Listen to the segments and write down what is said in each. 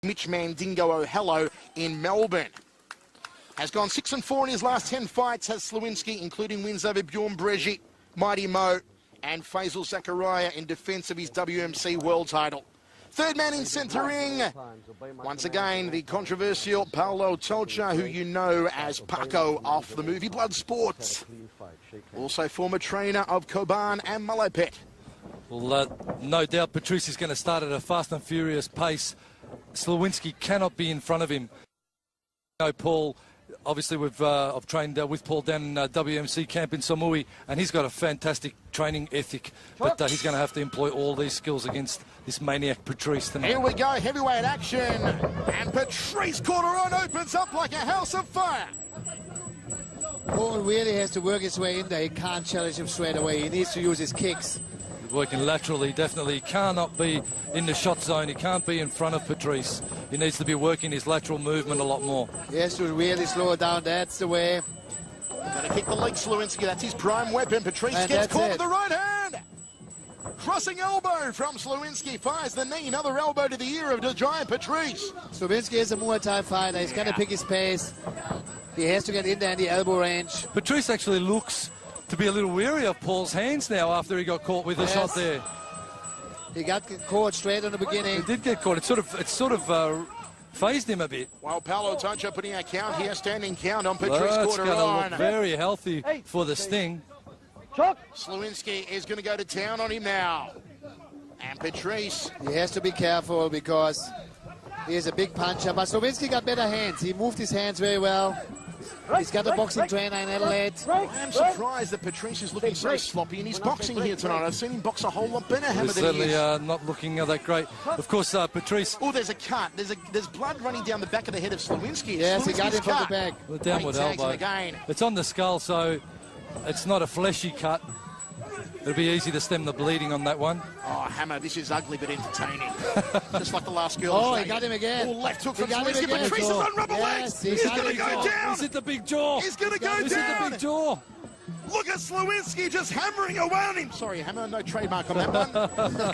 Mitch Mandingo O'Hallow in Melbourne. Has gone 6-4 in his last 10 fights, has Slowinski, including wins over Bjorn Breji, Mighty Mo, and Faisal Zakaria in defence of his WMC world title. Third man in centre ring, once again, the controversial Paulo Tolcha, who you know as Paco off the movie Bloodsport. Also former trainer of Coban and Malapet. Well, no doubt Patrice is going to start at a fast and furious pace. Slowinski cannot be in front of him. You know, Paul, obviously I've trained with Paul down in WMC camp in Samui, and he's got a fantastic training ethic. But he's going to have to employ all these skills against this maniac Patrice tonight. Here we go, heavyweight action. And Patrice Quarteron opens up like a house of fire. Paul really has to work his way in there. He can't challenge him straight away. He needs to use his kicks. Working laterally, definitely. He cannot be in the shot zone. He can't be in front of Patrice. He needs to be working his lateral movement a lot more. He has to really slow it down. That's the way. Going to kick the leg, Slowinski. That's his prime weapon. Patrice gets caught with the right hand. Crossing elbow from Slowinski. Fires the knee. Another elbow to the ear of the giant Patrice. Slowinski is a Muay Thai fighter. He's going to pick his pace. He has to get in there in the elbow range. Patrice actually looks to be a little weary of Paul's hands now after he got caught with a shot there. He got caught straight in the beginning. He did get caught. It sort of phased him a bit. While Paulo Tolcha putting a count here, standing count on Patrice It's going to Quarteron. look very healthy for the sting. Slowinski is going to go to town on him now. And Patrice. He has to be careful because he is a big puncher. But Slowinski got better hands. He moved his hands very well. He's got a boxing trainer in Adelaide. I am surprised that Patrice is looking so sloppy in his boxing here tonight. I've seen him box a whole lot better, Hammer, than he is. Certainly not looking that great. Of course, Patrice. Oh, there's a cut. There's blood running down the back of the head of Slowinski. Yes, he got him from the back. The downward elbow. It's on the skull, so it's not a fleshy cut. It'll be easy to stem the bleeding on that one. Oh, Hammer, this is ugly but entertaining. Just like the last girl. Oh, he got him again. Oh, left hook from Slowinski. Patrice is on rubber legs. He's going to go down. He's hit the big jaw. He's going to go down. He's hit the big jaw. Look at Slowinski just hammering away on him. Sorry, Hammer, no trademark on that one.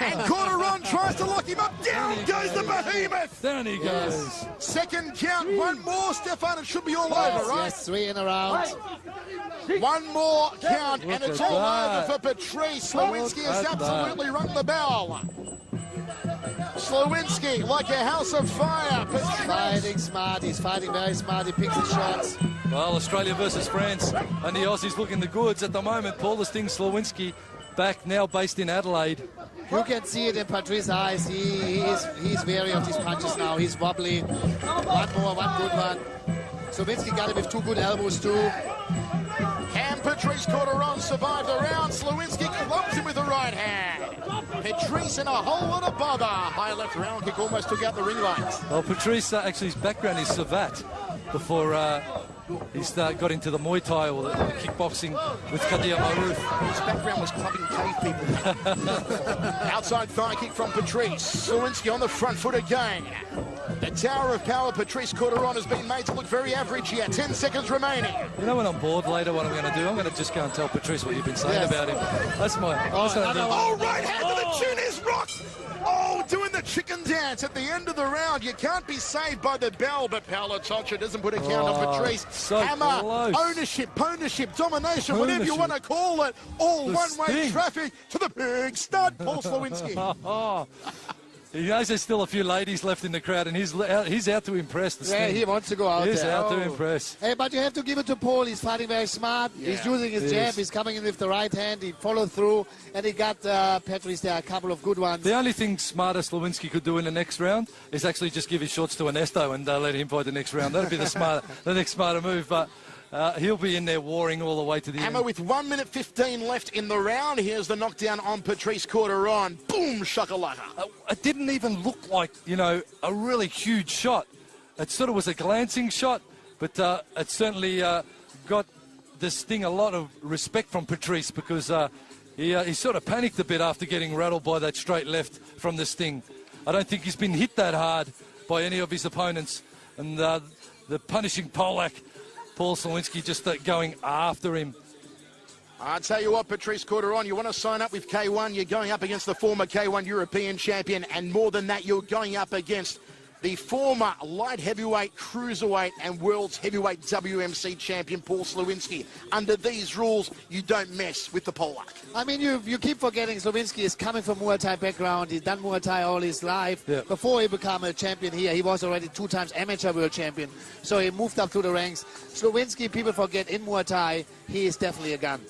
And Quarteron tries to lock him up. Down goes the behemoth. Down he goes. Second count. One more, Stefan. It should be all over, right? Yes, 3 in a round. One more count, and it's all over for Patrice. Slowinski has absolutely rung the bell. Slowinski, like a house of fire. He's fighting smart. He's fighting very smart. He picks his shots. Well, Australia versus France, and the Aussies looking the goods at the moment. Paul the Sting Slowinski back now based in Adelaide. You can see it in Patrice's eyes. He's wary of these punches now. He's wobbly. One more, one good one. Slowinski got him with 2 good elbows too. And Patrice Quarteron survived the round. Slowinski clubs him with the right hand. Patrice in a whole lot of bother. High left round kick almost took out the ring lights. Well, Patrice, actually his background is Savat before he got into the Muay Thai or the kickboxing with Kadir Maruf. His background was clubbing cave people. Outside thigh kick from Patrice. Slowinski on the front foot again. The Tower of Power, Patrice Quarteron, has been made to look very average here. 10 seconds remaining. You know when I'm bored later, what I'm going to do? I'm going to just go and tell Patrice what you've been saying about him. That's my... Oh, right hand to the chin is rocked. Oh, doing the chicken dance at the end of the round. You can't be saved by the bell, but Paulo Tolcha doesn't put a count on Patrice. So Hammer, close. ownership, domination, whatever you want to call it. All one-way traffic to the big stud, Paul Slowinski. He knows there's still a few ladies left in the crowd, and he's out to impress. He wants to go out there. He's out to impress. Hey, but you have to give it to Paul. He's fighting very smart. Yeah. He's using his jab. He's coming in with the right hand. He followed through, and he got Patrice there a couple of good ones. The only thing smarter Slowinski could do in the next round is actually just give his shots to Ernesto and let him fight the next round. That'd be the next smarter move, but... he'll be in there warring all the way to the end. Hammer with 1 minute 15 left in the round. Here's the knockdown on Patrice Quarteron. Boom, shakalaka. It didn't even look like, a really huge shot. It sort of was a glancing shot, but it certainly got the Sting a lot of respect from Patrice because he sort of panicked a bit after getting rattled by that straight left from the Sting. I don't think he's been hit that hard by any of his opponents. And the punishing Polak, Paul Slowinski, just going after him. I tell you what, Patrice Quarteron, you want to sign up with K1, you're going up against the former K1 European champion, and more than that, you're going up against the former light heavyweight, cruiserweight and world's heavyweight WMC champion Paul Slowinski. Under these rules, you don't mess with the Polak. I mean, you keep forgetting Slowinski is coming from Muay Thai background. He's done Muay Thai all his life. Yeah. Before he became a champion here, he was already 2 times amateur world champion. So he moved up through the ranks. Slowinski, people forget, in Muay Thai, he is definitely a gun.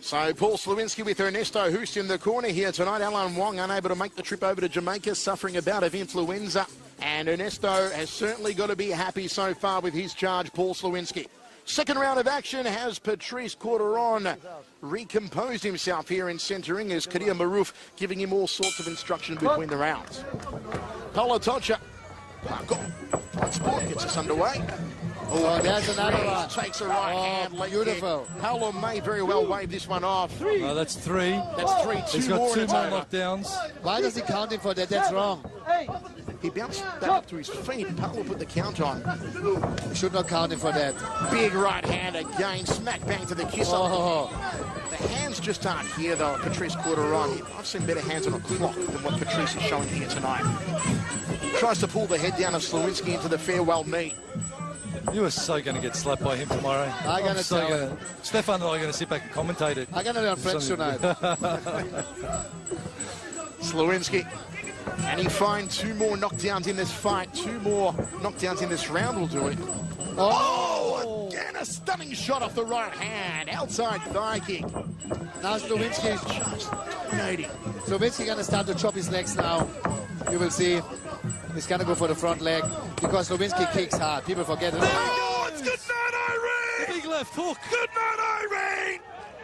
So Paul Slowinski with Ernesto Hoost in the corner here tonight. Alan Wong unable to make the trip over to Jamaica, suffering a bout of influenza. And Ernesto has certainly got to be happy so far with his charge, Paul Slowinski. Second round of action has Patrice Quarteron recomposed himself here in centering as Kadir Maruf giving him all sorts of instruction between the rounds. Polatocha, sport gets us underway. Oh, there's another one. Takes a right hand. Beautiful. Paolo may very well wave this one off. Oh, that's 3. That's 3. He's got 2 more knockdowns. Why does he count him for that? That's wrong. He bounced back up to his feet. Paolo put the count on. You should not count him for that. Big right hand again. Smack bang to the kiss. Oh. The hands just aren't here, though, at Patrice Quarteron. I've seen better hands on a clock than what Patrice is showing here tonight. Tries to pull the head down of Slowinski into the farewell knee. You are so going to get slapped by him tomorrow. I'm going to tell him. Stefan and I are going to sit back and commentate it. I'm going to learn French tonight. Slowinski. And he finds 2 more knockdowns in this fight. 2 more knockdowns in this round will do it. Oh, again, a stunning shot off the right hand. Outside thigh kick. Now Slowinski Just dominating. Slowinski going to start to chop his legs now. You will see. He's going to go for the front leg because Slowinski kicks hard. People forget it. Oh, it's good night, Irene! Big left hook. Good night, Irene!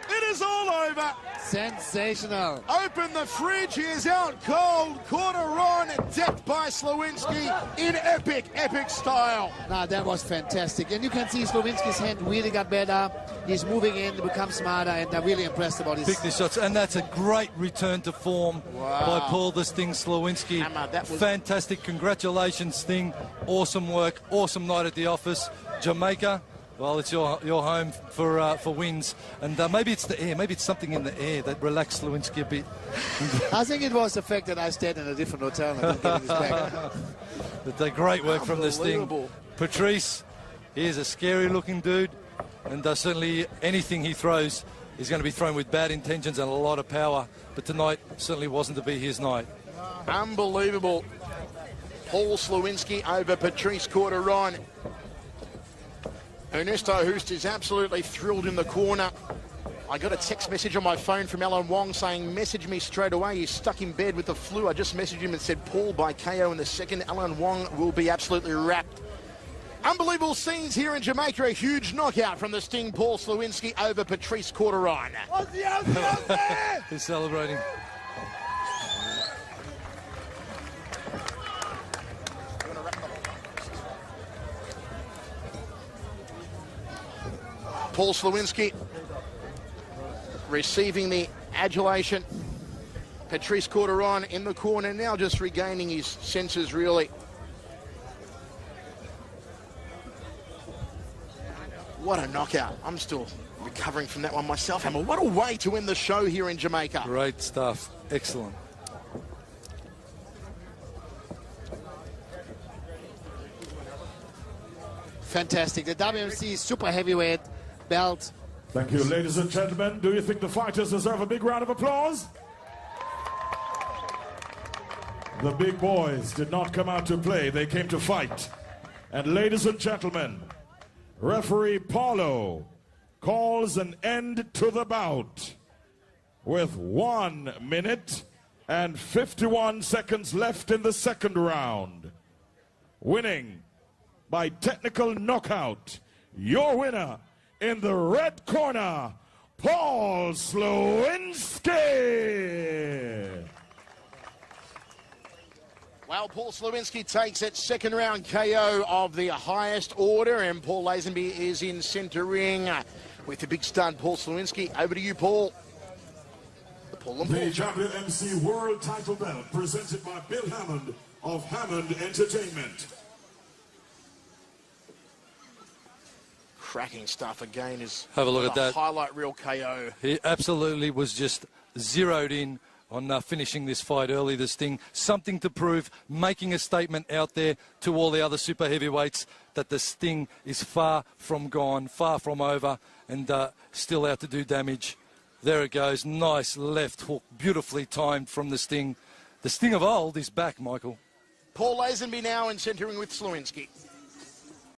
It is all over. Sensational. Open the fridge. He is out cold. Quarteron decked by Slowinski in epic style. Nah, that was fantastic. And you can see Slowinski's hand really got better. He's moving in to become smarter, and I'm really impressed about his... Pick the shots, and that's a great return to form by Paul the Sting Slowinski. Hammer, that was... Fantastic. Congratulations, Sting. Awesome work. Awesome night at the office. Jamaica, well, it's your home for wins. And maybe it's the air. Maybe it's something in the air that relaxed Slowinski a bit. I think it was the fact that I stayed in a different hotel and I didn't get his back. But great work from the Sting. Patrice, he is a scary-looking dude. And certainly anything he throws is going to be thrown with bad intentions and a lot of power. But tonight certainly wasn't to be his night. Unbelievable. Paul Slowinski over Patrice Quarteron. Ernesto Hoost is absolutely thrilled in the corner. I got a text message on my phone from Alan Wong saying, message me straight away. He's stuck in bed with the flu. I just messaged him and said, Paul by KO in the second. Alan Wong will be absolutely wrapped. Unbelievable scenes here in Jamaica. A huge knockout from the Sting, Paul Slowinski over Patrice Quarteron. He's celebrating. Paul Slowinski receiving the adulation. Patrice Quarteron in the corner, now just regaining his senses, really. What a knockout. I'm still recovering from that one myself, Hammer. What a way to end the show here in Jamaica. Great stuff. Excellent. Fantastic. The WMC super heavyweight belt. Thank you, ladies and gentlemen. Do you think the fighters deserve a big round of applause? The big boys did not come out to play. They came to fight. And ladies and gentlemen, referee Paulo calls an end to the bout with 1 minute and 51 seconds left in the second round. Winning by technical knockout, your winner in the red corner, Paul Slowinski. Well, Paul Slowinski takes it. Second round KO of the highest order, and Paul Lazenby is in centre ring with the big stud, Paul Slowinski. Over to you, Paul. The WMC World Title Belt presented by Bill Hammond of Hammond Entertainment. Cracking stuff again. Is have a look at that highlight reel KO. He absolutely was just zeroed in on finishing this fight early, the Sting. Something to prove, making a statement out there to all the other super heavyweights that the Sting is far from gone, far from over, and still out to do damage. There it goes. Nice left hook, beautifully timed from the Sting. The Sting of old is back, Michael. Paul Lazenby now in centering with Slowinski.